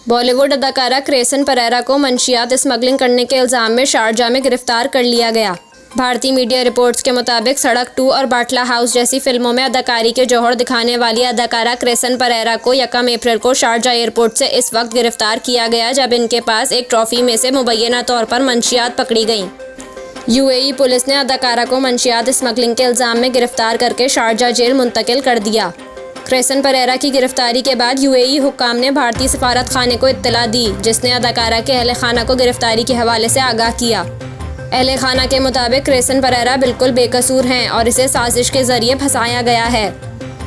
बॉलीवुड अदाकारा क्रेसन परेरा को मंशियात स्मगलिंग करने के इल्ज़ाम में शारजाह में गिरफ्तार कर लिया गया। भारतीय मीडिया रिपोर्ट्स के मुताबिक सड़क 2 और बाटला हाउस जैसी फिल्मों में अदाकारी के जौहर दिखाने वाली अदाकारा क्रेसन परेरा को 1 अप्रैल को शारजाह एयरपोर्ट से इस वक्त गिरफ्तार किया गया जब इनके पास एक ट्रॉफी में से मुबैना तौर पर मंशियात पकड़ी गईं। यूएई पुलिस ने अदाकारा को मंशियात स्मगलिंग के इल्ज़ाम में गिरफ्तार करके शारजाह जेल मुंतकिल कर दिया। क्रेसन परेरा की गिरफ्तारी के बाद यूएई हुक्काम ने भारतीय सफारत खाने को इत्तला दी, जिसने अदाकारा के अहले खाना को गिरफ्तारी के हवाले से आगाह किया। अहले खाना के मुताबिक क्रेसन परेरा बिल्कुल बेकसूर हैं और इसे साजिश के जरिए फंसाया गया है।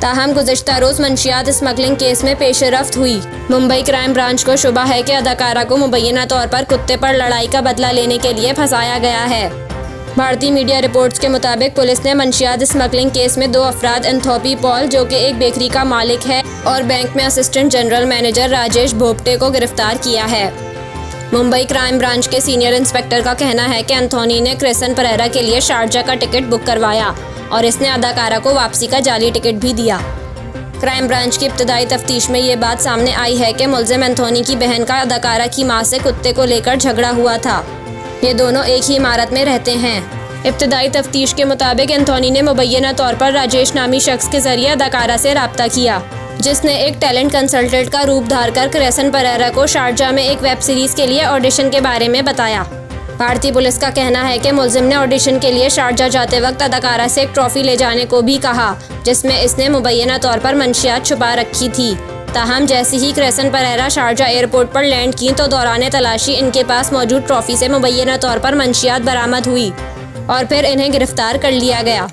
ताहम गुज़िश्ता रोज़ मंशियात स्मगलिंग केस में पेशरफ्त हुई। मुंबई क्राइम ब्रांच को शुबा है कि अदाकारा को मुबैना तौर पर कुत्ते पर लड़ाई का बदला लेने के लिए फंसाया गया है। भारतीय मीडिया रिपोर्ट्स के मुताबिक पुलिस ने मंशियात स्मगलिंग केस में 2 अफराद एंथोपी पॉल, जो कि एक बेकरी का मालिक है, और बैंक में असिस्टेंट जनरल मैनेजर राजेश भोपटे को गिरफ्तार किया है। मुंबई क्राइम ब्रांच के सीनियर इंस्पेक्टर का कहना है कि एंथोनी ने क्रेसन परेरा के लिए शारजाह का टिकट बुक करवाया और इसने अदाकारा को वापसी का जाली टिकट भी दिया। क्राइम ब्रांच की इब्तदाई तफ्तीश में ये बात सामने आई है कि मुलजिम एंथोनी की बहन का अदाकारा की मां से कुत्ते को लेकर झगड़ा हुआ था। ये दोनों एक ही इमारत में रहते हैं। इब्तदाई तफ्तीश के मुताबिक एंथोनी ने मुबैना तौर पर राजेश नामी शख्स के जरिए अदाकारा से राब्ता किया, जिसने एक टैलेंट कंसल्टेंट का रूप धारकर क्रेसन परेरा को शारजाह में एक वेब सीरीज के लिए ऑडिशन के बारे में बताया। भारतीय पुलिस का कहना है कि मुलजिम ने ऑडिशन के लिए शारजाह जाते वक्त अदाकारा से एक ट्रॉफी ले जाने को भी कहा, जिसमें इसने मुबैना तौर पर मंशियात छुपा रखी थी। ताहम जैसे ही क्रेसन परेरा शारजाह एयरपोर्ट पर लैंड की तो दौरान तलाशी इनके पास मौजूद ट्रॉफी से मुबैना तौर पर मंशियात बरामद हुई और फिर इन्हें गिरफ्तार कर लिया गया।